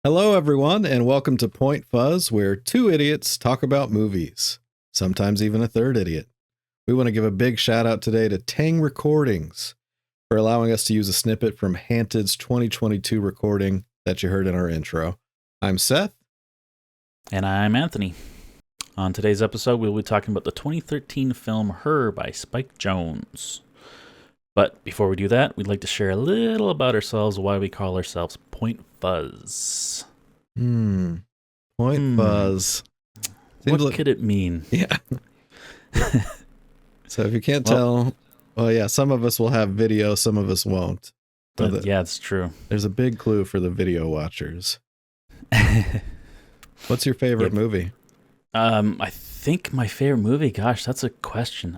Hello, everyone, and welcome to Point Fuzz, where two idiots talk about movies, sometimes even a third idiot. We want to give a big shout out today to Tang Recordings for allowing us to use a snippet from Hanted's 2022 recording that you heard in our intro. I'm Seth. And I'm Anthony. On today's episode, we'll be talking about the 2013 film Her by Spike Jonze. But before we do that, we'd like to share a little about ourselves, why we call ourselves Point Fuzz. Point Fuzz. What could it mean? Yeah. So if you can't tell, some of us will have video, some of us won't. So Yeah, it's true. There's a big clue for the video watchers. What's your favorite movie? I think my favorite movie, gosh, that's a question.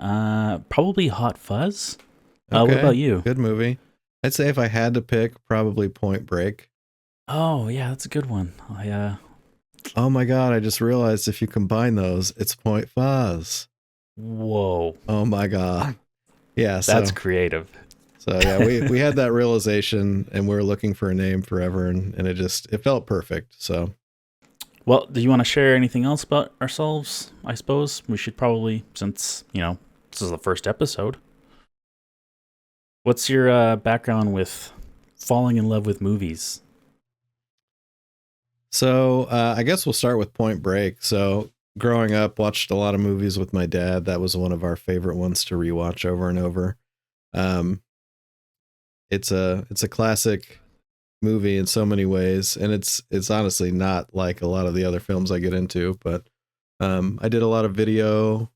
Probably Hot Fuzz. What about you? Good movie. I'd say if I had to pick, probably Point Break. Oh, yeah, that's a good one. Oh my God, I just realized if you combine those, it's Point Fuzz. Whoa. Oh my God. Yeah, that's creative. So yeah, we had that realization and we were looking for a name forever and it felt perfect. So well, do you want to share anything else about ourselves? I suppose we should probably, since, this is the first episode. What's your background with falling in love with movies? So I guess we'll start with Point Break. So growing up, watched a lot of movies with my dad. That was one of our favorite ones to rewatch over and over. It's a classic movie in so many ways, and it's honestly not like a lot of the other films I get into. But I did a lot of video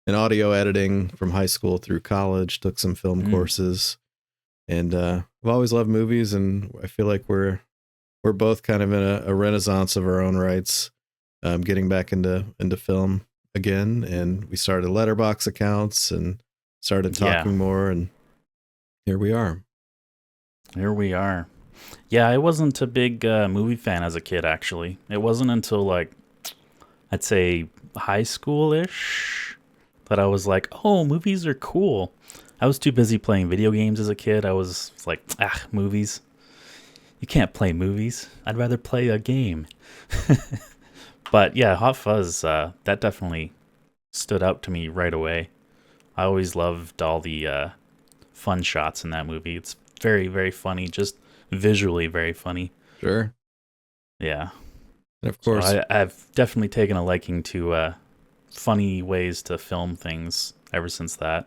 and audio editing from high school through college. Took some film courses, and I've always loved movies, and I feel like we're both kind of in a renaissance of our own rights, getting back into film again. And we started letterbox accounts and started talking more, and here we are. Yeah, I wasn't a big movie fan as a kid, actually. It wasn't until, I'd say high school-ish that I was like, oh, movies are cool. I was too busy playing video games as a kid. I was like, movies. You can't play movies. I'd rather play a game. But yeah, Hot Fuzz, that definitely stood out to me right away. I always loved all the fun shots in that movie. It's very, very funny, just visually very funny. Sure. Yeah. And of course, so I've definitely taken a liking to funny ways to film things ever since that.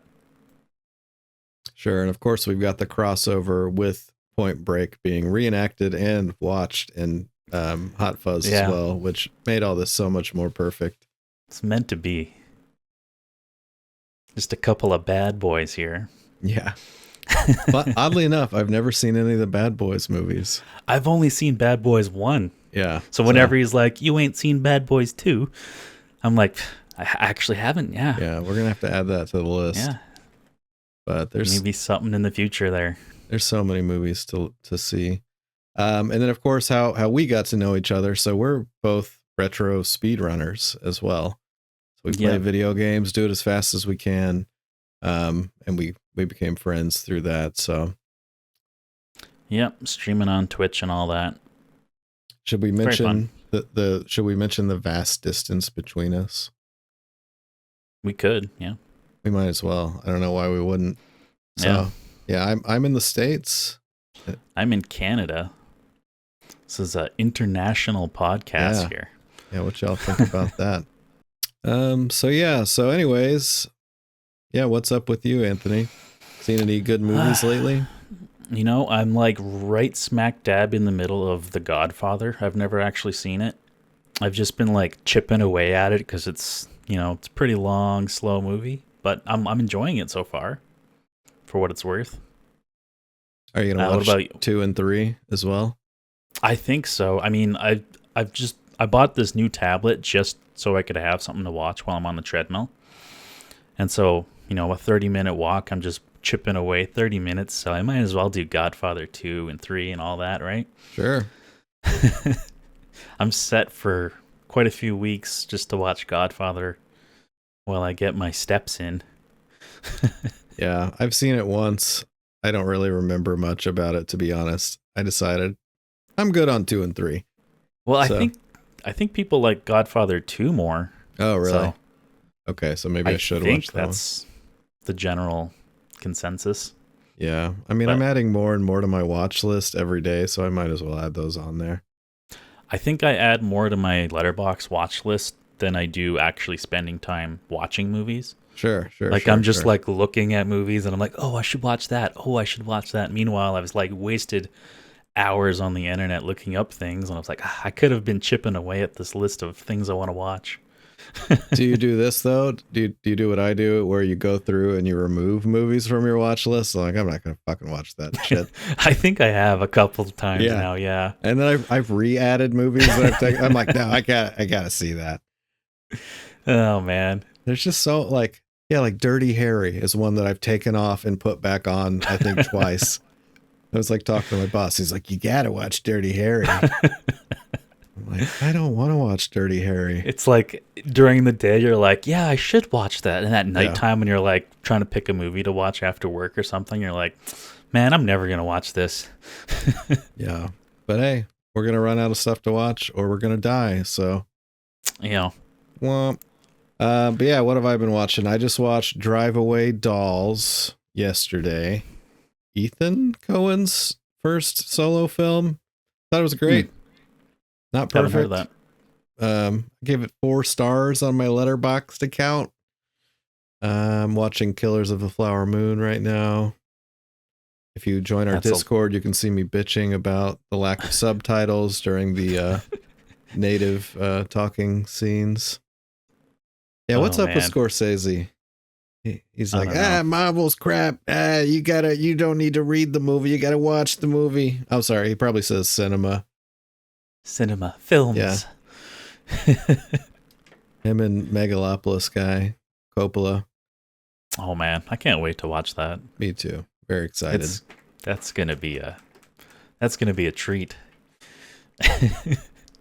Sure. And of course, we've got the crossover with Point Break being reenacted and watched in Hot Fuzz as well, which made all this so much more perfect. It's meant to be. Just a couple of bad boys here. Yeah. But oddly enough, I've never seen any of the Bad Boys movies. I've only seen Bad Boys 1. Yeah. So whenever he's like, you ain't seen Bad Boys 2, I'm like, I actually haven't, yeah. Yeah, we're going to have to add that to the list. Yeah. But there's maybe something in the future there. There's so many movies to see. And then, of course, how we got to know each other. So we're both retro speedrunners as well. So we play video games, do it as fast as we can. And we became friends through that. So, yep, streaming on Twitch and all that. Should we mention the vast distance between us? We could, yeah. We might as well. I don't know why we wouldn't. So, yeah, I'm in the States. I'm in Canada. This is an international podcast here. Yeah, what y'all think about that? So anyways, what's up with you, Anthony? Seen any good movies lately? I'm like right smack dab in the middle of The Godfather. I've never actually seen it. I've just been like chipping away at it because it's, it's a pretty long, slow movie, but I'm enjoying it so far for what it's worth. Are you going to watch 2 and 3 as well? I think so. I mean, I bought this new tablet just so I could have something to watch while I'm on the treadmill. And so, a 30-minute walk, I'm just chipping away 30 minutes. So I might as well do Godfather 2 and 3 and all that, right? Sure. I'm set for quite a few weeks just to watch Godfather while I get my steps in. Yeah, I've seen it once. I don't really remember much about it, to be honest. I decided I'm good on 2 and 3. Well, So, I think people like Godfather 2 more. oh, really? So Okay, so maybe I I should watch think that one. that's the general consensus. Yeah. I mean, I'm But adding more and more to my watch list every day, so I might as well add those on there. I think I add more to my letterbox watch list than I do actually spending time watching movies. Sure, sure, Like I'm sure, just sure. like looking at movies and I'm like, oh, I should watch that. Oh, I should watch that. Meanwhile, I was like wasted hours on the internet looking up things, and I was like, I could have been chipping away at this list of things I want to watch. Do you do this though? Do you do what I do, where you go through and you remove movies from your watch list? Like, I'm not gonna fucking watch that shit. I think I have a couple of times Yeah. now. Yeah. And then I've re-added movies that I've taken. I'm like, no, I gotta see that. Oh man. There's just so like, yeah, like Dirty Harry is one that I've taken off and put back on, I think twice. I was like talking to my boss. He's like, you gotta watch Dirty Harry. I'm like, I don't want to watch Dirty Harry. It's like during the day you're like, yeah, I should watch that. And at Yeah. nighttime when you're like trying to pick a movie to watch after work or something, you're like, man, I'm never gonna watch this. Yeah. But hey, we're gonna run out of stuff to watch or we're gonna die. So You know. womp. But yeah, what have I been watching? I just watched Drive Away Dolls yesterday. Ethan Cohen's first solo film. Thought it was great. Not Haven't heard perfect. of that. I gave it 4 stars on my Letterboxd account. I'm watching Killers of the Flower Moon right now. If you join our That's a- Discord, you can see me bitching about the lack of subtitles during the native talking scenes. Yeah, what's Oh, up with man. Scorsese? He's I like, don't know. Marvel's crap. You don't need to read the movie. You gotta watch the movie. I'm sorry, he probably says cinema. Cinema. Films. Yeah. Him and Megalopolis guy, Coppola. Oh man, I can't wait to watch that. Me too. Very excited. That's gonna be a treat.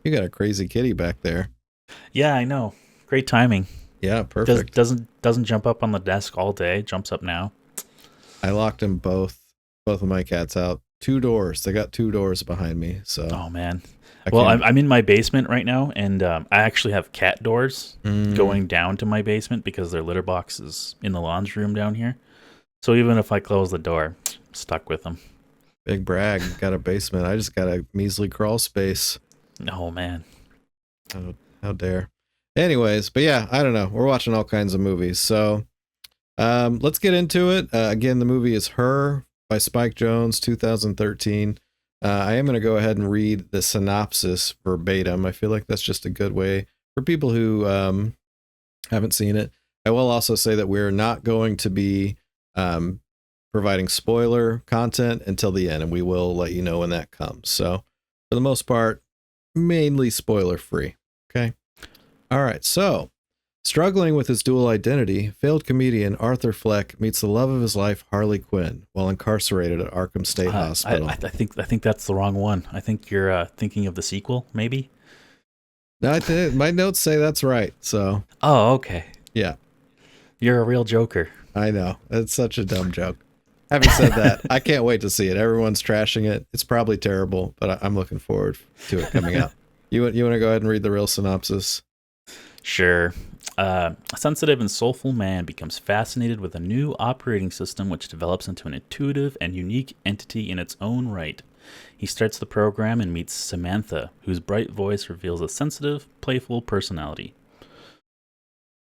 You got a crazy kitty back there. Yeah, I know. Great timing. Yeah, perfect. Doesn't jump up on the desk all day. Jumps up now. I locked them both of my cats out. 2 doors. They got 2 doors behind me. So Oh man. I Well, can't- I'm in my basement right now, and I actually have cat doors Mm. going down to my basement because their litter box is in the laundry room down here. So even if I close the door, I'm stuck with them. Big brag. Got a basement. I just got a measly crawl space. Oh man. How dare. Anyways, but yeah, I don't know. We're watching all kinds of movies. So let's get into it. Again, the movie is Her by Spike Jonze, 2013. I am going to go ahead and read the synopsis verbatim. I feel like that's just a good way for people who haven't seen it. I will also say that we're not going to be providing spoiler content until the end, and we will let you know when that comes. So for the most part, mainly spoiler free. Okay. All right. So struggling with his dual identity, failed comedian Arthur Fleck meets the love of his life, Harley Quinn, while incarcerated at Arkham State Hospital. I think that's the wrong one. I think you're thinking of the sequel, maybe. No, my notes say that's right. So Oh, okay. yeah, You're a real joker. I know. It's such a dumb joke. Having said that, I can't wait to see it. Everyone's trashing it. It's probably terrible, but I'm looking forward to it coming out. You want to go ahead and read the real synopsis? Sure. A sensitive and soulful man becomes fascinated with a new operating system which develops into an intuitive and unique entity in its own right. He starts the program and meets Samantha, whose bright voice reveals a sensitive, playful personality.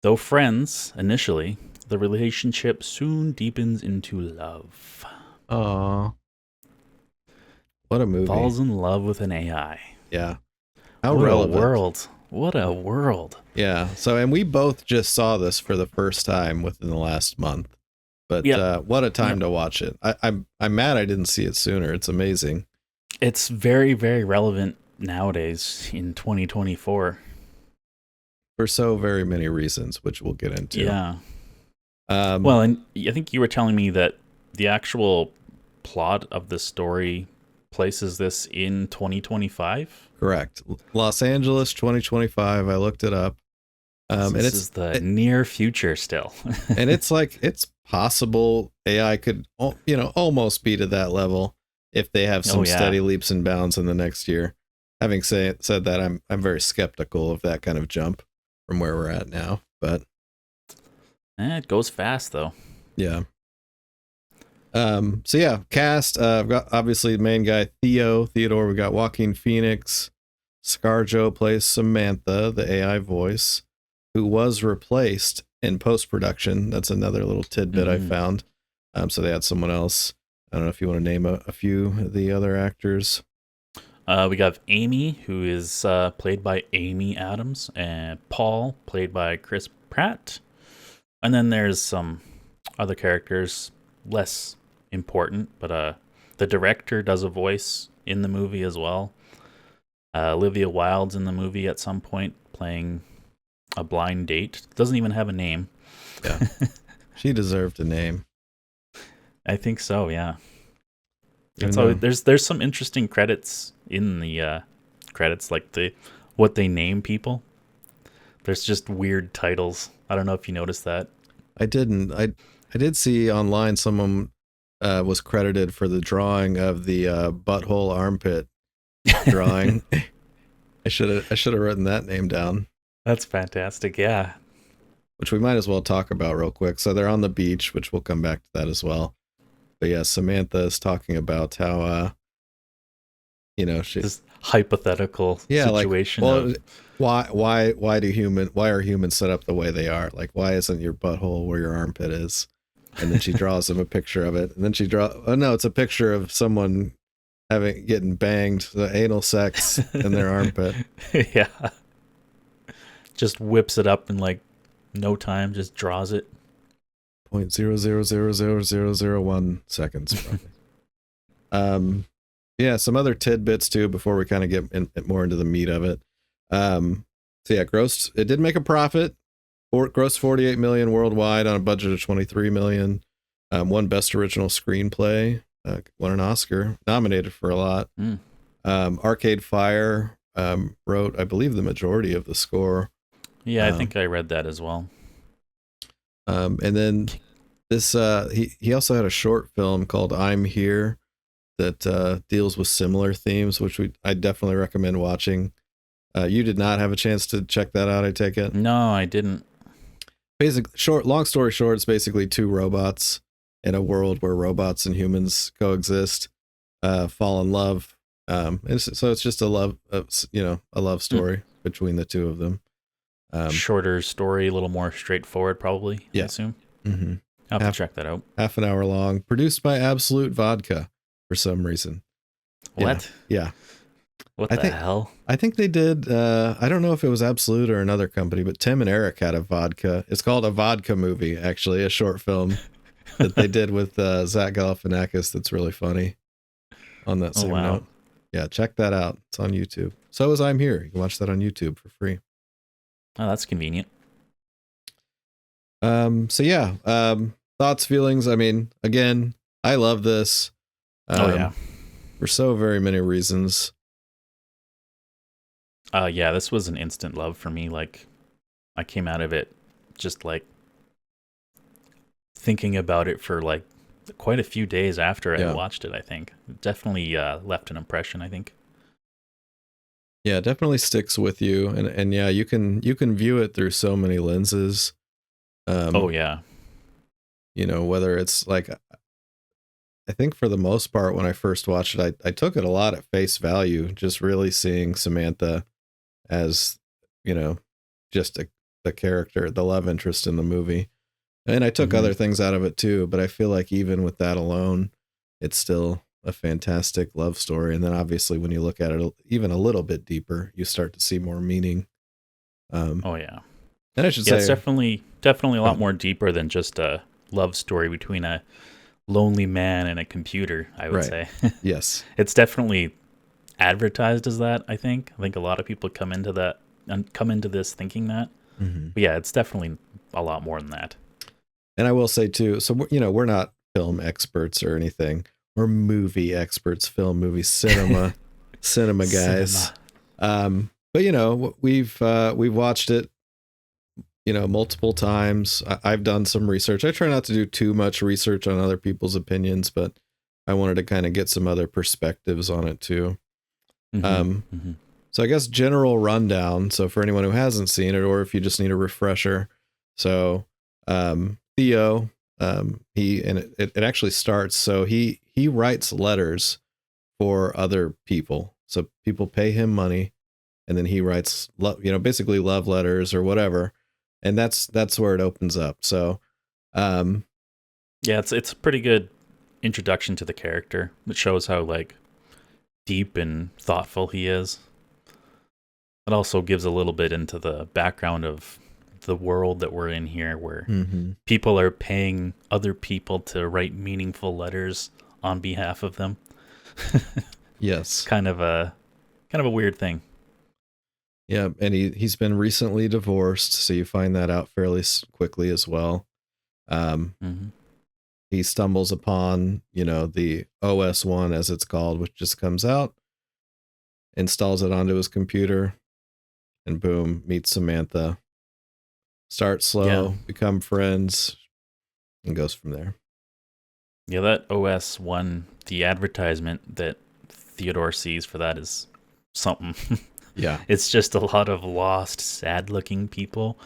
Though friends, initially, the relationship soon deepens into love. Aw. What a movie. Falls in love with an AI. Yeah. How What relevant. a world. What a world. Yeah. So, and we both just saw this for the first time within the last month. But Yep. what a time to watch it. I'm mad I didn't see it sooner. It's amazing. It's very, very relevant nowadays in 2024. For so very many reasons, which we'll get into. Yeah. Um, Well, and I think you were telling me that the actual plot of the story places this in 2025. correct. Los Angeles 2025. I looked it up. And And this is the near future still. and it's like, it's possible AI could, almost be to that level if they have some Oh, yeah. steady leaps and bounds in the next year. having said that, I'm very skeptical of that kind of jump from where we're at now. But It goes fast though. yeah. So yeah, cast. I've got obviously the main guy Theodore. We got Joaquin Phoenix. ScarJo plays Samantha, the AI voice, who was replaced in post production. That's another little tidbit I found. So they had someone else. I don't know if you want to name a few of the other actors. We got Amy, who is played by Amy Adams, and Paul, played by Chris Pratt. And then there's some other characters, less important, but the director does a voice in the movie as well. Olivia Wilde's in the movie at some point, playing a blind date. Doesn't even have a name. Yeah, she deserved a name. I think so. Yeah. And so there's some interesting credits in the credits, like what they name people. There's just weird titles. I don't know if you noticed that. I didn't. I did see online someone was credited for the drawing of the butthole armpit drawing. I should have written that name down. That's fantastic. Yeah. Which we might as well talk about real quick. So they're on the beach, which we'll come back to that as well. But yeah, Samantha is talking about how she's this hypothetical situation. Like, why are humans set up the way they are? Like, why isn't your butthole where your armpit is? And then she draws him a picture of it. And then it's a picture of someone getting banged, the anal sex in their armpit. Yeah. Just whips it up in like no time, just draws it. 0.0000001 seconds probably. Yeah, some other tidbits too before we kind of get more into the meat of it. So yeah, it did make a profit. Grossed 48 million worldwide on a budget of 23 million. Won Best Original Screenplay. Won an Oscar. Nominated for a lot. Arcade Fire wrote, I believe, the majority of the score. Yeah, I think I read that as well. And then this he also had a short film called I'm Here that deals with similar themes, which I definitely recommend watching. You did not have a chance to check that out, I take it? No, I didn't. Long story short, it's basically two robots in a world where robots and humans coexist, fall in love. So it's just a love story between the two of them. Shorter story, a little more straightforward, probably. Yeah. I assume. Mm-hmm. I'll have to check that out. Half an hour long, produced by Absolute Vodka for some reason. What? Yeah. What the hell? I think they did. I don't know if it was Absolute or another company, but Tim and Eric had a vodka. It's called A Vodka Movie, actually, a short film that they did with Zach Galifianakis. That's really funny. On that same note, yeah, check that out. It's on YouTube. So is I'm Here. You can watch that on YouTube for free. Oh, that's convenient. So yeah, thoughts, feelings. I mean, again, I love this. For so very many reasons. Yeah, this was an instant love for me. Like, I came out of it just like thinking about it for like quite a few days after I watched it. I think definitely left an impression. I think. Yeah, it definitely sticks with you, and yeah, you can view it through so many lenses. Yeah. Whether it's like, I think for the most part, when I first watched it, I took it a lot at face value, just really seeing Samantha as, just the character, the love interest in the movie. And I took other things out of it too, but I feel like even with that alone, it's still a fantastic love story. And then obviously when you look at it even a little bit deeper, you start to see more meaning. Oh yeah. And I should say it's definitely a lot more deeper than just a love story between a lonely man and a computer, I would say. Yes. It's definitely advertised as that, I think. I think a lot of people come into this thinking that. Mm-hmm. But yeah, it's definitely a lot more than that. And I will say too, so we're not film experts or anything. We're movie experts, cinema guys. But we've watched it multiple times. I've done some research. I try not to do too much research on other people's opinions, but I wanted to kind of get some other perspectives on it too. So I guess general rundown. So for anyone who hasn't seen it, or if you just need a refresher, so Theo, it actually starts. So he writes letters for other people. So people pay him money, and then he writes, basically love letters or whatever, and that's where it opens up. So, yeah, it's a pretty good introduction to the character. It shows how like deep and thoughtful he is. It also gives a little bit into the background of the world that we're in here, where people are paying other people to write meaningful letters on behalf of them. Yes, kind of a weird thing. Yeah, and he's been recently divorced, so you find that out fairly quickly as well. He stumbles upon, the OS1 as it's called, which just comes out, installs it onto his computer, and boom, meets Samantha. Start slow, become friends, and goes from there. Yeah, that OS1, the advertisement that Theodore sees for that is something. Yeah. It's just a lot of lost, sad-looking people,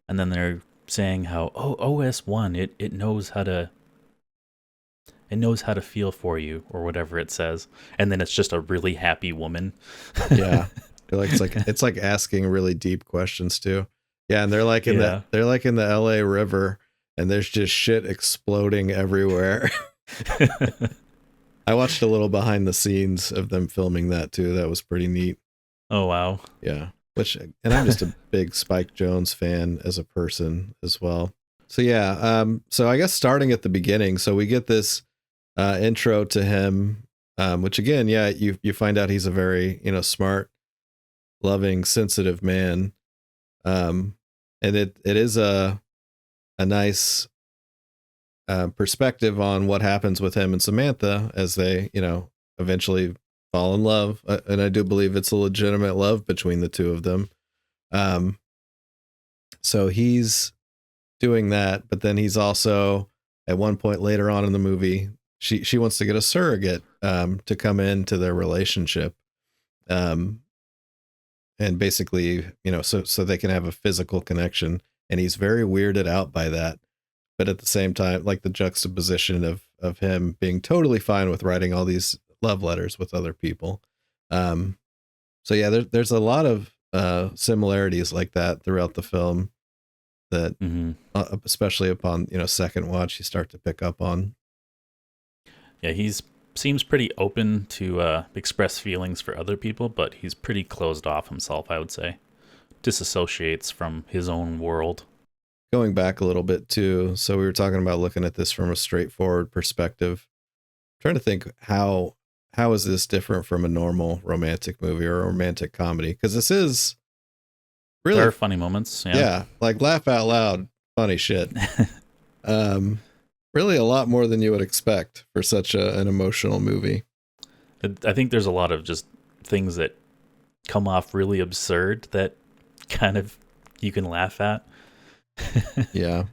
and then they're saying how, OS1, it knows how to feel for you, or whatever it says, and then it's just a really happy woman. Yeah. It's like asking really deep questions too. Yeah, and they're like in the LA River, and there's just shit exploding everywhere. I watched a little behind the scenes of them filming that too. That was pretty neat. Oh wow. Yeah. And I'm just a big Spike Jonze fan as a person as well. So yeah, so I guess starting at the beginning, so we get this intro to him, which again, yeah, you find out he's a very, smart, loving, sensitive man. And it is a nice perspective on what happens with him and Samantha as they, eventually fall in love. And I do believe it's a legitimate love between the two of them. So he's doing that, but then he's also at one point later on in the movie, she wants to get a surrogate to come into their relationship. And basically, so they can have a physical connection. And he's very weirded out by that. But at the same time, like the juxtaposition of him being totally fine with writing all these love letters with other people. So yeah, there's a lot of similarities like that throughout the film that, especially upon, second watch, you start to pick up on. Yeah, seems pretty open to express feelings for other people, but he's pretty closed off himself, I would say. Disassociates from his own world. Going back a little bit too, so we were talking about looking at this from a straightforward perspective. I'm trying to think how is this different from a normal romantic movie or a romantic comedy? Because this is really, there are funny moments. Yeah, like laugh out loud, funny shit. Really a lot more than you would expect for such an emotional movie. I think there's a lot of just things that come off really absurd that kind of you can laugh at. Yeah.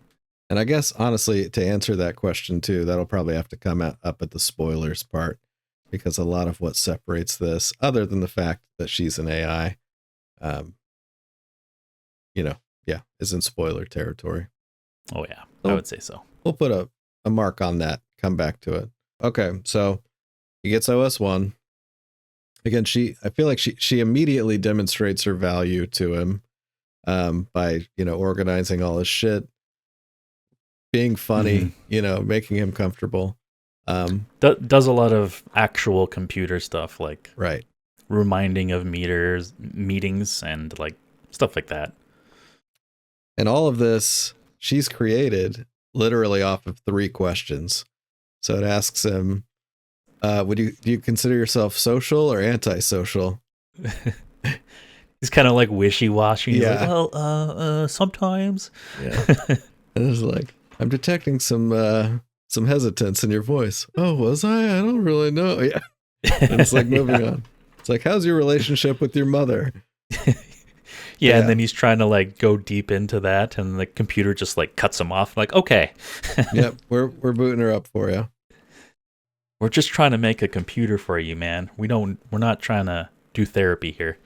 And I guess, honestly, to answer that question too, that'll probably have to come up at the spoilers part, because a lot of what separates this, other than the fact that she's an AI, is in spoiler territory. Oh yeah, I would say so. We'll put a mark on that, come back to it. Okay, so he gets OS1. Again, I feel like she immediately demonstrates her value to him by, organizing all his shit, being funny, making him comfortable. Does a lot of actual computer stuff, like right, reminding of meetings and like stuff like that. And all of this she's created literally off of 3 questions. So it asks him, do you consider yourself social or antisocial? He's kind of like wishy-washy. He's Yeah. like, well, sometimes. Yeah. And it's like, I'm detecting some hesitance in your voice. Oh, was I? I don't really know. Yeah. And it's like moving on. It's like, how's your relationship with your mother? Yeah, and then he's trying to like go deep into that, and the computer just like cuts him off. Like, okay. Yep, we're booting her up for you. We're just trying to make a computer for you, man. We're not trying to do therapy here.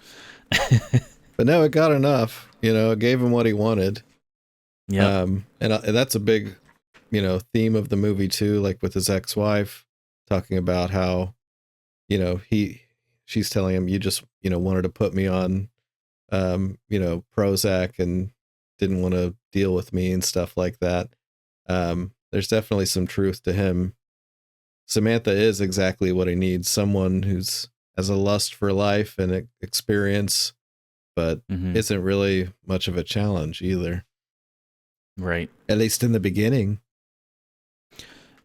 But no, it got enough. It gave him what he wanted. Yeah. And that's a big, theme of the movie too. Like with his ex-wife, talking about how, she's telling him, you just, wanted to put me on, Prozac and didn't want to deal with me and stuff like that. There's definitely some truth to him. Samantha is exactly what he needs. Someone who's has a lust for life and experience, but isn't really much of a challenge either. Right. At least in the beginning.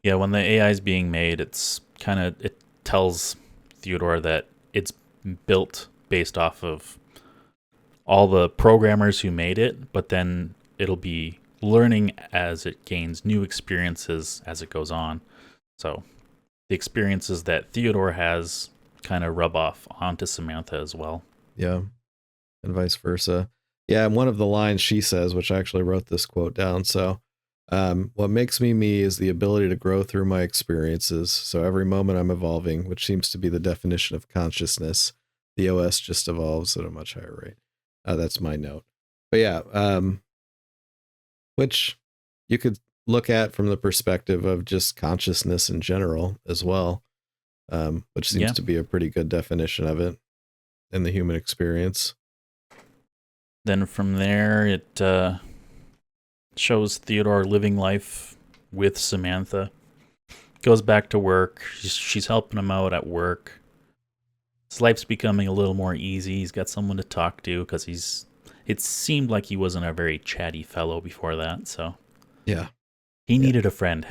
Yeah, when the AI is being made, it tells Theodore that it's built based off of all the programmers who made it, but then it'll be learning as it gains new experiences as it goes on. So the experiences that Theodore has kind of rub off onto Samantha as well. Yeah. And vice versa. Yeah, and one of the lines she says, which I actually wrote this quote down. So, what makes me me is the ability to grow through my experiences. So every moment I'm evolving, which seems to be the definition of consciousness. The OS just evolves at a much higher rate. That's my note. But yeah, which you could look at from the perspective of just consciousness in general as well, which seems to be a pretty good definition of it in the human experience. Then from there, it shows Theodore living life with Samantha. Goes back to work. She's helping him out at work. His life's becoming a little more easy. He's got someone to talk to because it seemed like he wasn't a very chatty fellow before that. So yeah, he needed a friend.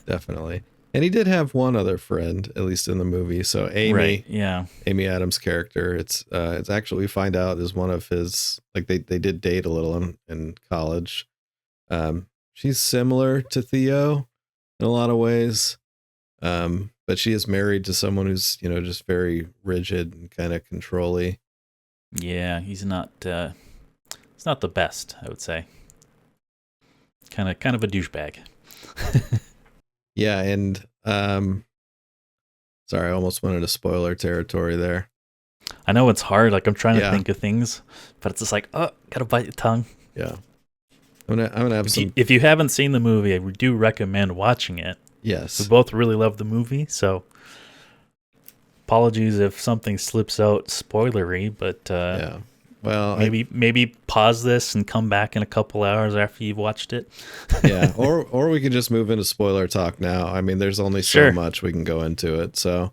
Definitely. And he did have one other friend, at least in the movie. So Amy, right, yeah, Amy Adams' character, it's actually, we find out, is one of his, like they did date a little in college. She's similar to Theo in a lot of ways, but she is married to someone who's just very rigid and kind of controlly. Yeah, he's not the best, I would say. Kind of a douchebag. Yeah, and sorry, I almost went into spoiler territory there. I know it's hard. Like I'm trying to think of things, but it's just like, oh, gotta bite your tongue. Yeah, I'm gonna have some. If you haven't seen the movie, I do recommend watching it. Yes, we both really love the movie, so apologies if something slips out spoilery. But yeah, well, maybe pause this and come back in a couple hours after you've watched it. Yeah, or we could just move into spoiler talk now. I mean, there's only so much we can go into it. So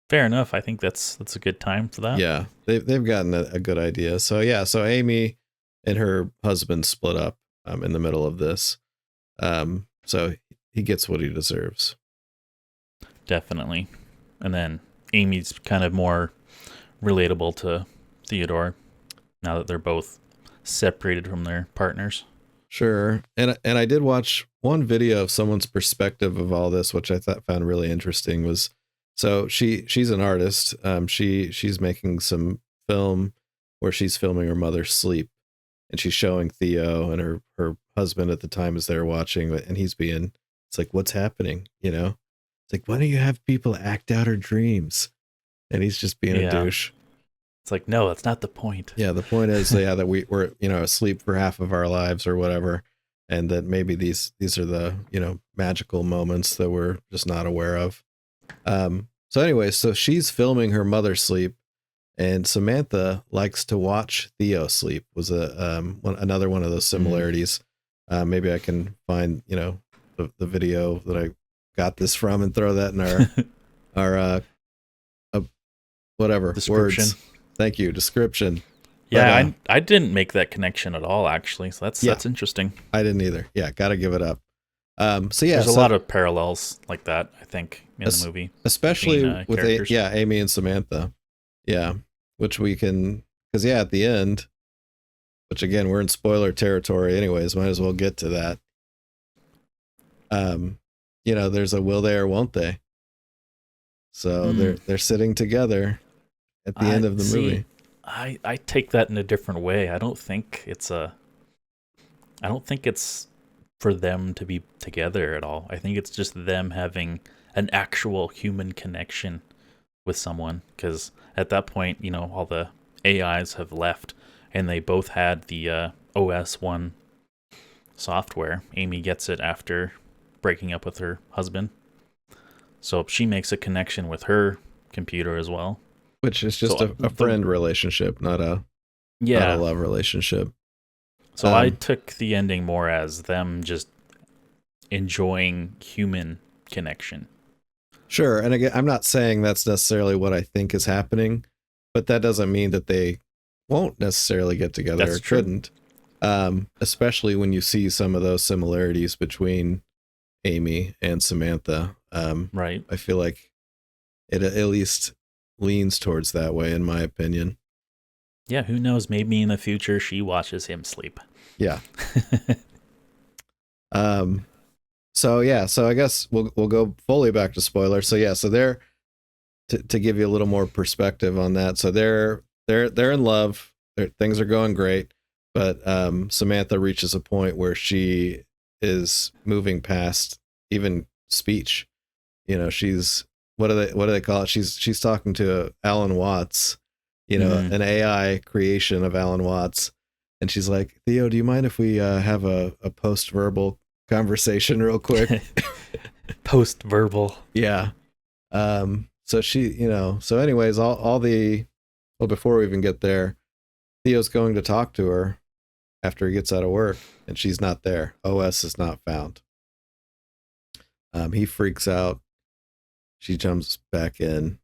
fair enough. I think that's a good time for that. Yeah, they've gotten a good idea. So yeah, so Amy and her husband split up in the middle of this. So he gets what he deserves. Definitely. And then Amy's kind of more relatable to Theodore now that they're both separated from their partners. Sure. And I did watch one video of someone's perspective of all this, which I found really interesting. Was so she's an artist. She's making some film where she's filming her mother sleep, and she's showing Theo, and her husband at the time is there watching, and he's being, it's like, what's happening? It's like, why don't you have people act out her dreams? And he's just being a douche. It's like, no, that's not the point. Yeah, the point is, that we're asleep for half of our lives or whatever, and that maybe these are the magical moments that we're just not aware of. So anyway, so she's filming her mother sleep, and Samantha likes to watch Theo sleep. Was another one of those similarities. Maybe I can find the video that I got this from and throw that in our whatever description. Words. Thank you. Description. Yeah, but, I didn't make that connection at all, actually. So that's interesting. I didn't either. Yeah, gotta give it up. So yeah, there's a lot of parallels like that, I think, in the movie, especially with Amy and Samantha. Yeah, which we can, because at the end, which again we're in spoiler territory, anyways. Might as well get to that. There's a will they or won't they. So they're sitting together at the end of the movie. I take that in a different way. I don't think it's for them to be together at all. I think it's just them having an actual human connection with someone, because at that point, all the AIs have left, and they both had the OS1 software. Amy gets it after breaking up with her husband, so she makes a connection with her computer as well. Which is just a friend relationship, not a love relationship. So I took the ending more as them just enjoying human connection. Sure, and again, I'm not saying that's necessarily what I think is happening, but that doesn't mean that they won't necessarily get together or couldn't. Especially when you see some of those similarities between Amy and Samantha. Right. I feel like it at least leans towards that way, in my opinion. Yeah, who knows? Maybe in the future she watches him sleep. Yeah. So I guess we'll go fully back to spoilers. So yeah, so they're to give you a little more perspective on that. So they're in love. Things are going great, but Samantha reaches a point where she is moving past even speech. She's what do they call it? She's talking to Alan Watts, an AI creation of Alan Watts, and she's like, Theo, do you mind if we have a post-verbal conversation real quick? Post-verbal. Yeah. So she, so anyways, before we even get there, Theo's going to talk to her after he gets out of work, and she's not there. OS is not found. He freaks out. She jumps back in,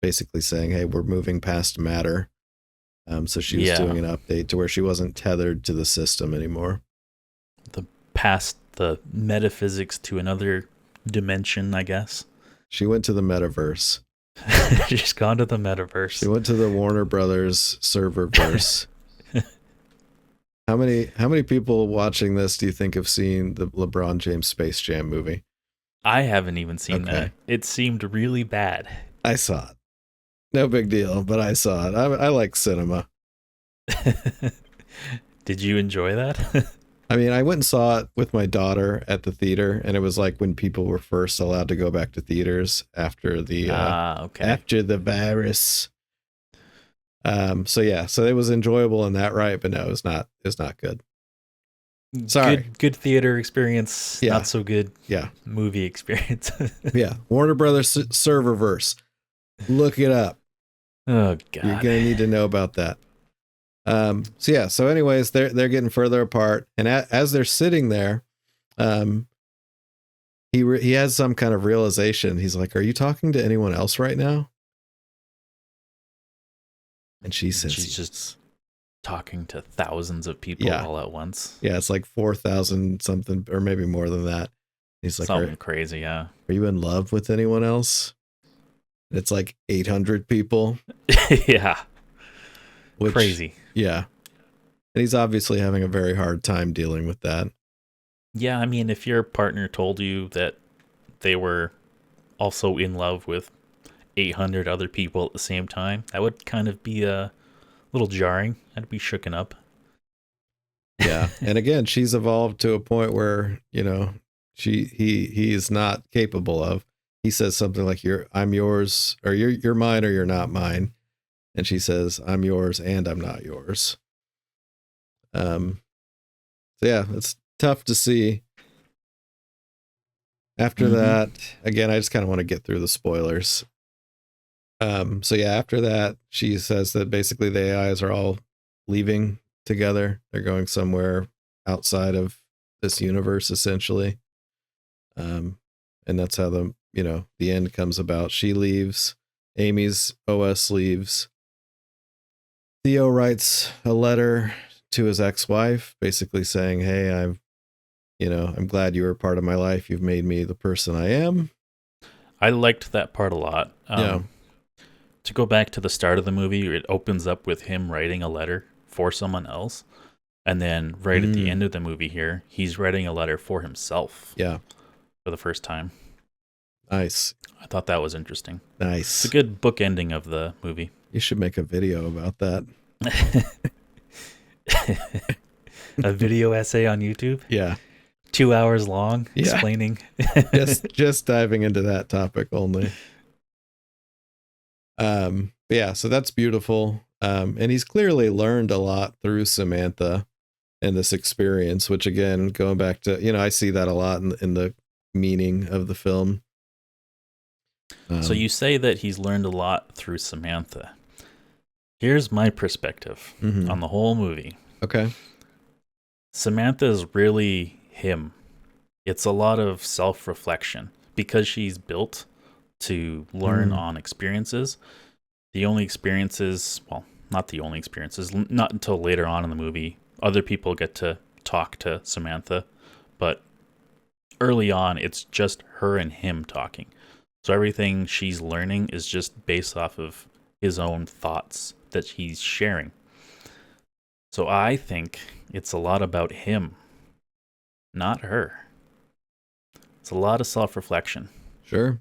basically saying, hey, we're moving past matter. So she was doing an update to where she wasn't tethered to the system anymore. Past the metaphysics to another dimension, I guess. She went to the metaverse. She's gone to the metaverse. She went to the Warner Brothers serververse. How many people watching this do you think have seen the LeBron James Space Jam movie? I haven't even seen that. It seemed really bad. I saw it. No big deal, but I saw it. I like cinema. Did you enjoy that? I mean, I went and saw it with my daughter at the theater, and it was like when people were first allowed to go back to theaters after the after the virus. So it was enjoyable in that right, but no, it's not good. Sorry. Good theater experience, yeah. Not so good yeah. movie experience. Yeah, Warner Brothers serververse. Look it up. Oh God. You're going to need to know about that. So anyways, they're getting further apart, and as they're sitting there, he has some kind of realization. He's like, "Are you talking to anyone else right now?" And she says she's just talking to thousands of people all at once. Yeah, it's like 4,000 something, or maybe more than that. He's like, something crazy. Yeah. Are you in love with anyone else? And it's like 800 people. Yeah. Crazy. Yeah. And he's obviously having a very hard time dealing with that. Yeah, I mean, if your partner told you that they were also in love with 800 other people at the same time, that would kind of be a little jarring. I'd be shooken up. Yeah. And again, she's evolved to a point where, he is not capable of. He says something like, I'm yours, or you're mine, or you're not mine. And she says, I'm yours and I'm not yours. So yeah, it's tough to see. After that, again, I just kind of want to get through the spoilers. After that, she says that basically the AIs are all leaving together. They're going somewhere outside of this universe, essentially. And that's how the end comes about. She leaves. Amy's OS leaves. Theo writes a letter to his ex-wife, basically saying, hey, I'm glad you were part of my life. You've made me the person I am. I liked that part a lot. To go back to the start of the movie, it opens up with him writing a letter for someone else. And then right at the end of the movie here, he's writing a letter for himself. Yeah. For the first time. Nice. I thought that was interesting. Nice. It's a good book ending of the movie. You should make a video about that. A video essay on YouTube? Yeah. 2 hours long, explaining. just diving into that topic only. But yeah, so that's beautiful. And he's clearly learned a lot through Samantha and this experience, which again, going back to, I see that a lot in the meaning of the film. So you say that he's learned a lot through Samantha. Here's my perspective on the whole movie. Okay. Samantha is really him. It's a lot of self-reflection because she's built to learn on experiences. The only experiences, well, not the only experiences, not until later on in the movie, other people get to talk to Samantha, but early on, it's just her and him talking. So everything she's learning is just based off of his own thoughts that he's sharing. So I think it's a lot about him, not her. It's a lot of self-reflection. Sure.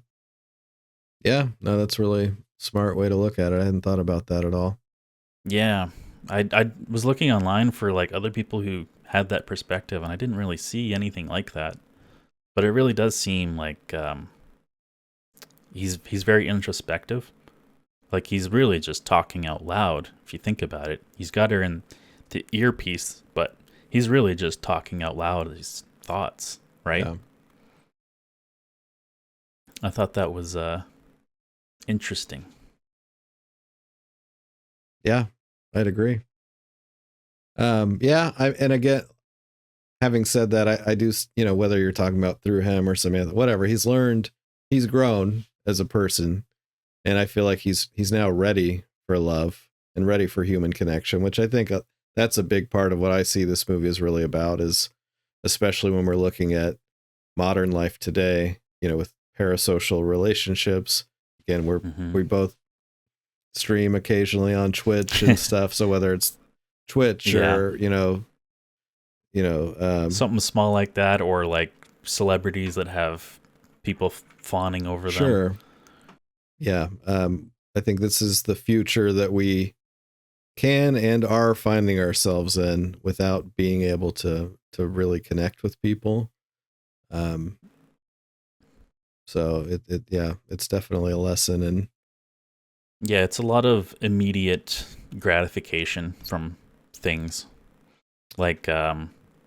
Yeah, no, that's really smart way to look at it. I hadn't thought about that at all. Yeah, I was looking online for like other people who had that perspective, and I didn't really see anything like that. But it really does seem like he's very introspective. Like he's really just talking out loud. If you think about it, he's got her in the earpiece, but he's really just talking out loud his thoughts, right? Yeah. I thought that was interesting. Yeah, I'd agree. Yeah, and again, having said that, I do, whether you're talking about through him or Samantha, whatever, he's grown as a person, and I feel like he's now ready for love and ready for human connection, which I think that's a big part of what I see this movie is really about, is especially when we're looking at modern life today, with parasocial relationships. Again, we both stream occasionally on Twitch and stuff. So whether it's Twitch or, something small like that, or like celebrities that have people fawning over them. Sure. Yeah. I think this is the future that we can and are finding ourselves in without being able to really connect with people. So it's definitely a lesson. And yeah, it's a lot of immediate gratification from things. Like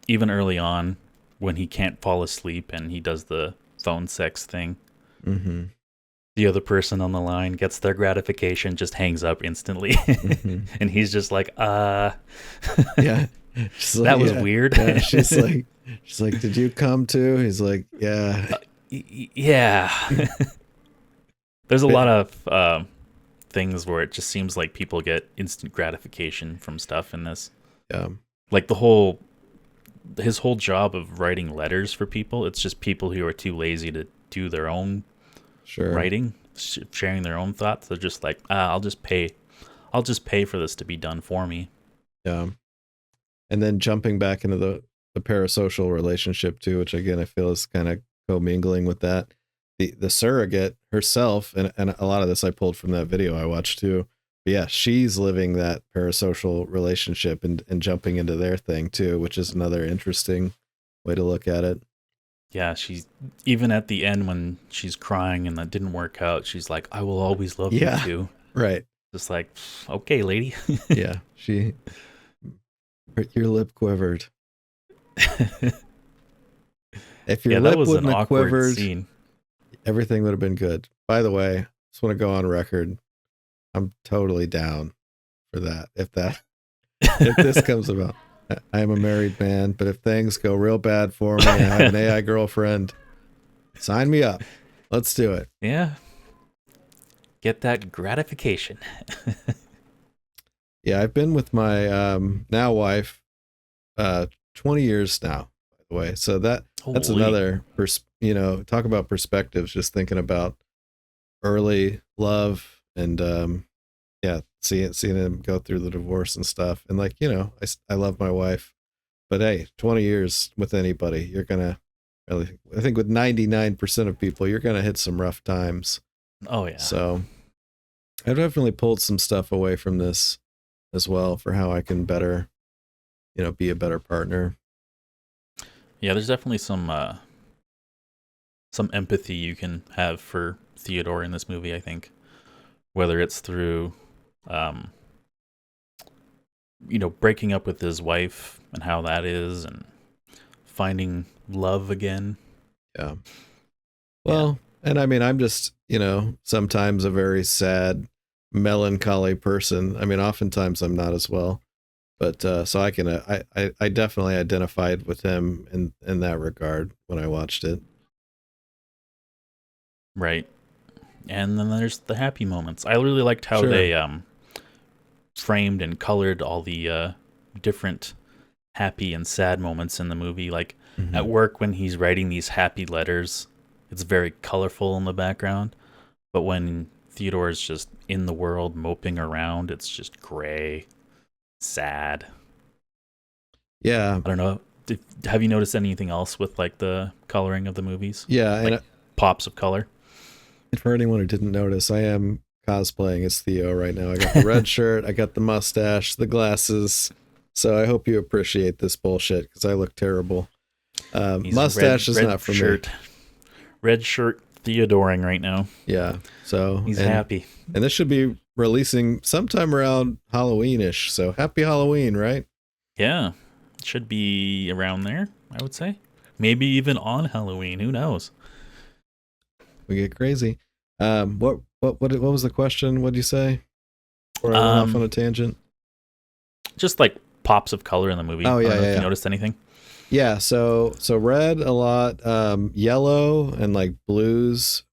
even early on when he can't fall asleep and he does the phone sex thing. Mm-hmm. The other person on the line gets their gratification, just hangs up instantly. And he's just like, yeah. That was weird. Yeah, she's like, did you come too? He's like, yeah. Yeah. There's a lot of things where it just seems like people get instant gratification from stuff in this. Yeah. Like his whole job of writing letters for people, it's just people who are too lazy to do their own writing, sharing their own thoughts. They're just like, I'll just pay for this to be done for me. Yeah. And then jumping back into the parasocial relationship too, which again I feel is kind of commingling with that. The surrogate herself, and a lot of this I pulled from that video I watched too. But yeah, she's living that parasocial relationship and jumping into their thing too, which is another interesting way to look at it. Yeah, she's even at the end when she's crying and that didn't work out, she's like, I will always love you too. Right. Just like, okay, lady. Yeah, your lip quivered. If your lip wouldn't have quivered, scene. Everything would have been good. By the way, I just want to go on record. I'm totally down for that. If this comes about, I am a married man, but if things go real bad for me, I have an AI girlfriend, sign me up. Let's do it. Yeah. Get that gratification. Yeah, I've been with my now wife 20 years now, by the way. So that's another, talk about perspectives, just thinking about early love and seeing him go through the divorce and stuff. And like, I love my wife, but hey, 20 years with anybody, you're gonna really, I think with 99% of people, you're gonna hit some rough times. Oh yeah. So I've definitely pulled some stuff away from this as well for how I can better, be a better partner. Yeah, there's definitely some empathy you can have for Theodore in this movie, I think. whether it's through, um, breaking up with his wife and how that is, and finding love again. Yeah. Well, and I mean, I'm just, sometimes a very sad, melancholy person. I mean, oftentimes I'm not as well, but so I can, I definitely identified with him in that regard when I watched it. Right. And then there's the happy moments. I really liked how Sure. they framed and colored all the different happy and sad moments in the movie. Like at work, when he's writing these happy letters, it's very colorful in the background. But when Theodore is just in the world moping around, it's just gray, sad. Yeah. I don't know. Have you noticed anything else with like the coloring of the movies? Yeah, like and pops of color. And for anyone who didn't notice, I am cosplaying as Theo right now. I got the red shirt, I got the mustache, the glasses. So I hope you appreciate this bullshit because I look terrible. Mustache is not for me. Red shirt Theodoring right now. Yeah, so he's happy. And this should be releasing sometime around Halloween-ish. So happy Halloween, right? Yeah, it should be around there, I would say. Maybe even on Halloween. Who knows? We get crazy. What was the question? What'd you say? Or I went off on a tangent. Just like pops of color in the movie. Oh yeah, If you noticed anything? Yeah, so red a lot, yellow and like blues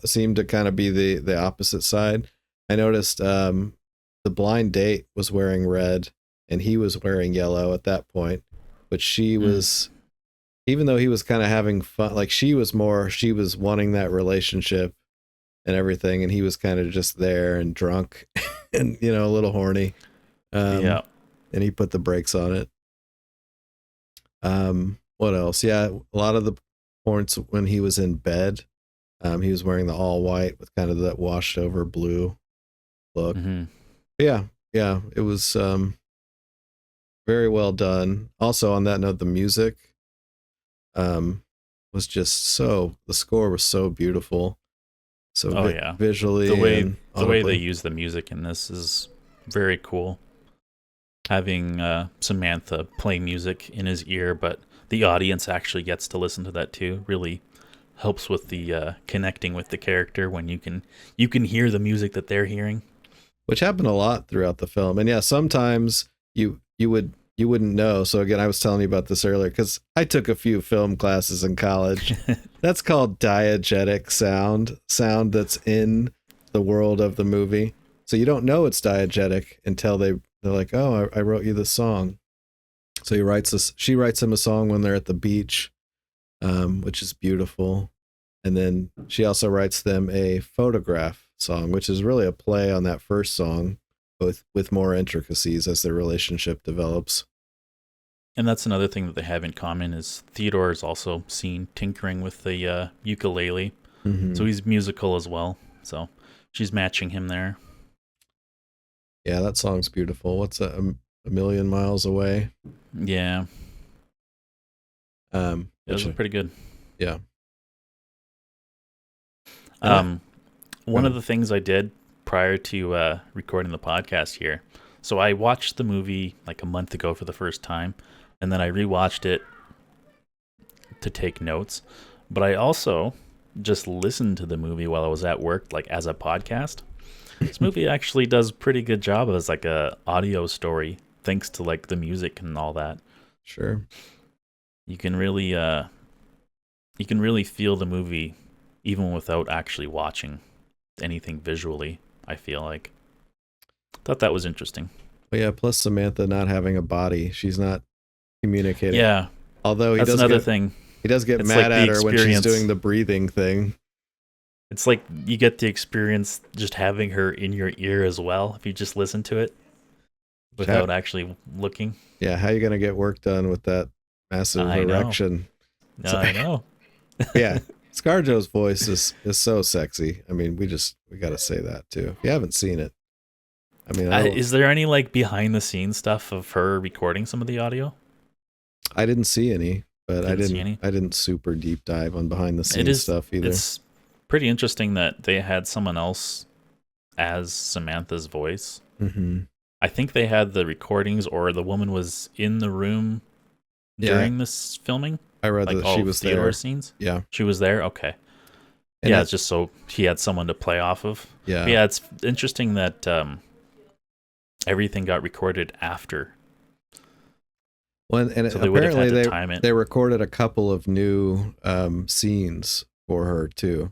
seemed to kind of be the opposite side. I noticed the blind date was wearing red and he was wearing yellow at that point, but she was, even though he was kind of having fun, like she was wanting that relationship and everything, and he was kind of just there and drunk and a little horny. Yeah, and he put the brakes on it. What else? Yeah, a lot of the points when he was in bed, he was wearing the all white with kind of that washed over blue look. Yeah, it was very well done. Also, on that note, the music was just the score was so beautiful. So visually, the way they use the music in this is very cool. Having Samantha play music in his ear, but the audience actually gets to listen to that too, really helps with the connecting with the character when you can hear the music that they're hearing, which happened a lot throughout the film. And yeah, sometimes you wouldn't know. So again, I was telling you about this earlier because I took a few film classes in college. That's called diegetic sound that's in the world of the movie. So you don't know it's diegetic until they're like, oh, I wrote you this song. So she writes him a song when they're at the beach, which is beautiful. And then she also writes them a photograph song, which is really a play on that first song, with more intricacies as their relationship develops. And that's another thing that they have in common is Theodore is also seen tinkering with the ukulele. So he's musical as well. So she's matching him there. Yeah, that song's beautiful. What's that? A Million Miles Away? Yeah. It was pretty good. Yeah. One of the things I did prior to recording the podcast here, so I watched the movie like a month ago for the first time, and then I rewatched it to take notes. But I also just listened to the movie while I was at work, like as a podcast. This movie actually does a pretty good job as like a audio story, thanks to like the music and all that. Sure. You can really feel the movie even without actually watching anything visually, I feel like. Thought that was interesting. Well, yeah, plus Samantha not having a body. She's not communicating. Yeah. Although that's another thing. He does get mad at her when she's doing the breathing thing. It's like you get the experience just having her in your ear as well, if you just listen to it without actually looking. Yeah, how are you going to get work done with that massive erection? I know. Yeah, ScarJo's voice is so sexy. I mean, we got to say that too. If you haven't seen it, I mean, is there any like behind the scenes stuff of her recording some of the audio? I didn't see any, but I didn't super deep dive on behind the scenes stuff either. It's pretty interesting that they had someone else as Samantha's voice. Mm-hmm. I think they had the recordings, or the woman was in the room during this filming. I read like that all she of was Theodore there. scenes. Yeah. She was there. Okay. And yeah, it's just so he had someone to play off of. Yeah. But yeah, it's interesting that everything got recorded after. Well, and So they would have had apparently to time it. they recorded a couple of new scenes for her too,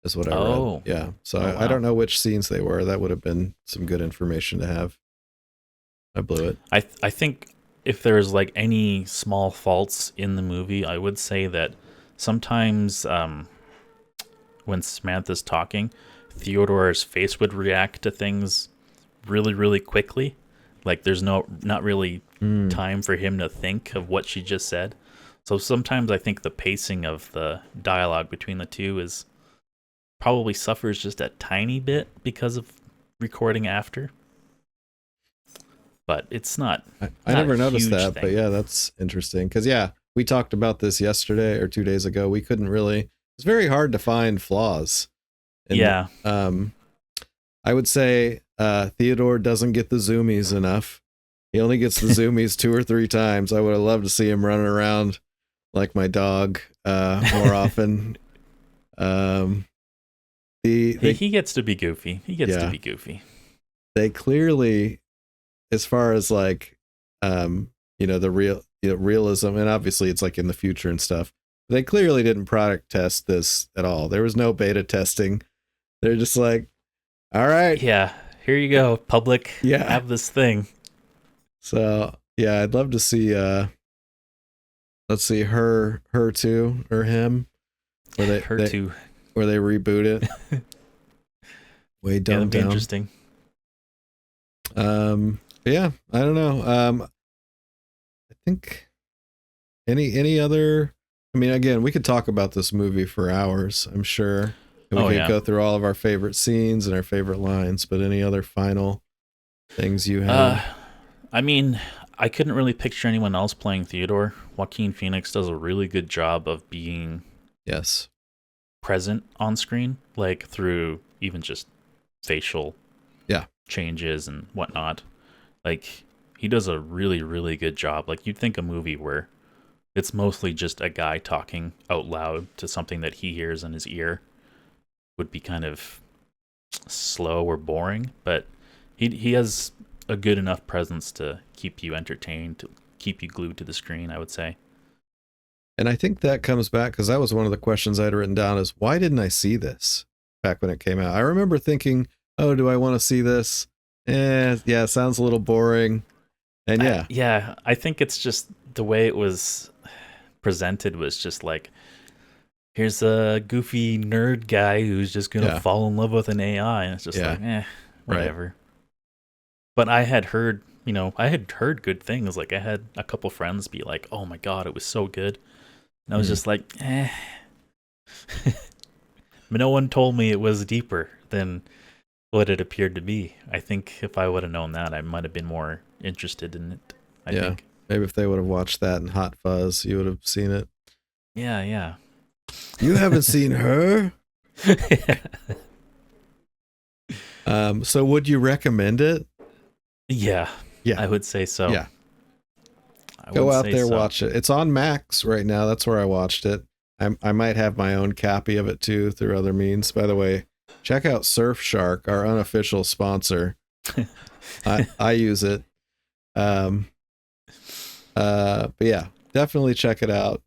is what I read. Yeah. So wow. I don't know which scenes they were. That would have been some good information to have. I blew it. I think if there's like any small faults in the movie, I would say that sometimes when Samantha's talking, Theodore's face would react to things really, really quickly. Like there's not really time for him to think of what she just said. So sometimes I think the pacing of the dialogue between the two is probably suffers just a tiny bit because of recording after. But it's not. I never noticed that, thing. but yeah, that's interesting. Because yeah, we talked about this yesterday or 2 days ago. We couldn't really. It's very hard to find flaws. Yeah. I would say Theodore doesn't get the zoomies enough. He only gets the zoomies 2 or 3 times. I would have loved to see him running around like my dog more often. He gets to be goofy. He gets to be goofy. They clearly, as far as like, the realism, and obviously it's like in the future and stuff. They clearly didn't product test this at all. There was no beta testing. They're just like, all right. Yeah, here you go, public. Yeah. Have this thing. So, yeah, I'd love to see, let's see, her too, or him. Where they reboot it. Way dumbed that'd be down. Interesting. Yeah, I don't know. I think any other, I mean, again, we could talk about this movie for hours, I'm sure. And we could go through all of our favorite scenes and our favorite lines, but any other final things you have? I mean, I couldn't really picture anyone else playing Theodore. Joaquin Phoenix does a really good job of being present on screen, like through even just facial changes and whatnot. Like, he does a really, really good job. Like, you'd think a movie where it's mostly just a guy talking out loud to something that he hears in his ear would be kind of slow or boring, but he has a good enough presence to keep you entertained, to keep you glued to the screen, I would say. And I think that comes back, because that was one of the questions I had written down, is why didn't I see this back when it came out? I remember thinking, oh, do I want to see this? Yeah, sounds a little boring. And I think it's just the way it was presented was just like, here's a goofy nerd guy who's just gonna fall in love with an AI, and it's just like, whatever. Right. But I had heard good things. Like, I had a couple friends be like, oh my god, it was so good. And I was just like, But no one told me it was deeper than what it appeared to be. I think if I would have known that, I might have been more interested in it. I think. Maybe if they would have watched that in Hot Fuzz, you would have seen it. Yeah. You haven't seen her? So would you recommend it? Yeah, I would say so. Yeah. Go out there, watch it. It's on Max right now. That's where I watched it. I might have my own copy of it too through other means. By the way, check out Surfshark, our unofficial sponsor. I use it. But yeah, definitely check it out.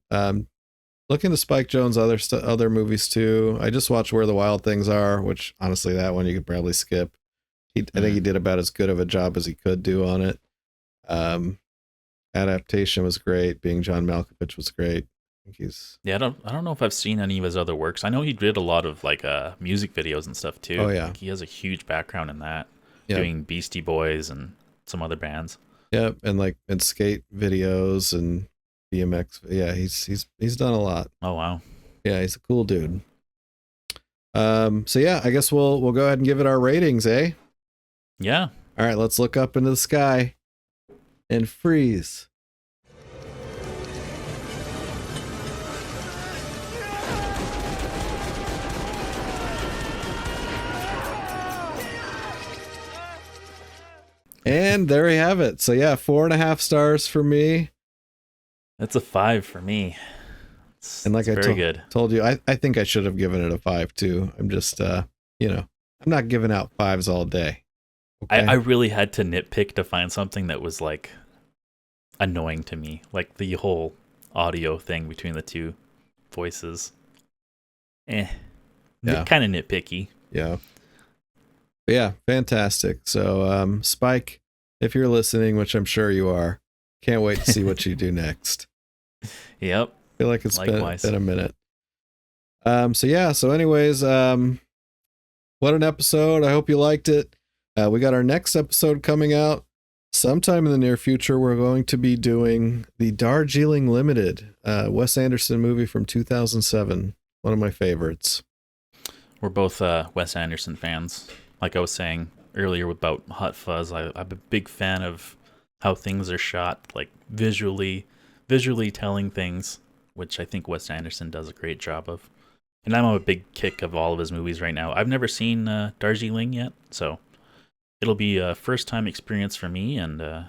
Look into Spike Jonze other movies too. I just watched Where the Wild Things Are, which honestly, that one you could probably skip. I think he did about as good of a job as he could do on it. Adaptation was great. Being John Malkovich was great. I think I don't know if I've seen any of his other works. I know he did a lot of like music videos and stuff too. Oh yeah, like, he has a huge background in that, doing Beastie Boys and some other bands. Yep, and skate videos and BMX. Yeah, he's done a lot. Oh wow. Yeah, he's a cool dude. So yeah, I guess we'll go ahead and give it our ratings, eh? Yeah. All right, let's look up into the sky and freeze. And there we have it. So yeah, 4.5 stars for me. That's a 5 for me. And like it's very good. Told you, I think I should have given it a 5 too. I'm just, I'm not giving out 5s all day. Okay? I really had to nitpick to find something that was like annoying to me, like the whole audio thing between the two voices. Yeah. Kind of nitpicky. Yeah. But yeah, fantastic. So, Spike, if you're listening, which I'm sure you are, can't wait to see what you do next. Yep. I feel like it's been a minute. So anyways, what an episode. I hope you liked it. We got our next episode coming out sometime in the near future. We're going to be doing the Darjeeling Limited, Wes Anderson movie from 2007. One of my favorites. We're both Wes Anderson fans. Like I was saying earlier about Hot Fuzz, I'm a big fan of how things are shot, like visually telling things, which I think Wes Anderson does a great job of. And I'm on a big kick of all of his movies right now. I've never seen Darjeeling yet, so it'll be a first-time experience for me, and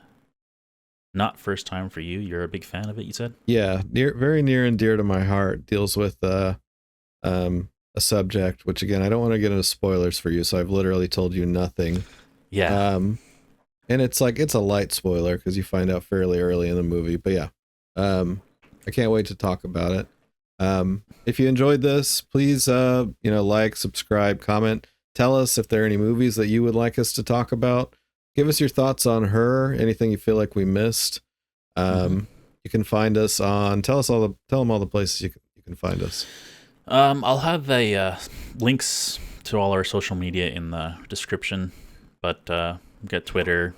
not first time for you. You're a big fan of it, you said? Yeah, very near and dear to my heart. Deals with a subject, which again, I don't want to get into spoilers for you, so I've literally told you nothing. Yeah. And it's a light spoiler because you find out fairly early in the movie. But yeah, I can't wait to talk about it. If you enjoyed this, please, like, subscribe, comment. Tell us if there are any movies that you would like us to talk about. Give us your thoughts on Her, anything you feel like we missed. You can find us on, tell them all the places you can find us. I'll have the links to all our social media in the description, but we've got Twitter.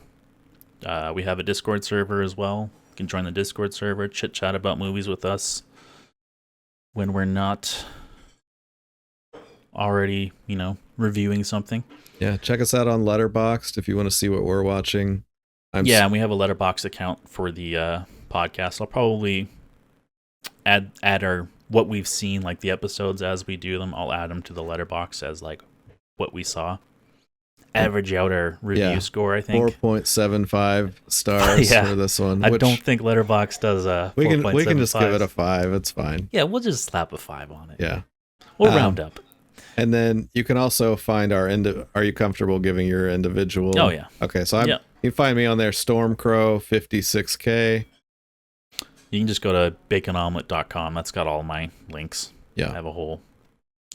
We have a Discord server as well. You can join the Discord server, chit chat about movies with us when we're not already, reviewing something. Yeah, check us out on Letterboxd if you want to see what we're watching. And we have a Letterboxd account for the podcast. I'll probably add our what we've seen, like the episodes as we do them. I'll add them to the Letterboxd as like what we saw. Average out our review score, I think 4.75 stars for this one. I don't think Letterboxd does a. We can just give it a 5. It's fine. Yeah, we'll just slap a 5 on it. Yeah, we'll round up. And then you can also find our Are you comfortable giving your individual? Oh yeah. Okay, so you can find me on there. Stormcrow 56K. You can just go to baconomelet.com. That's got all my links. Yeah, I have a whole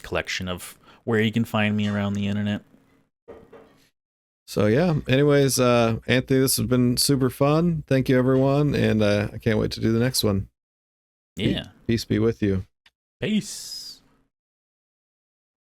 collection of where you can find me around the internet. So yeah, anyways, Anthony, this has been super fun. Thank you, everyone, and I can't wait to do the next one. Yeah. Peace be with you. Peace.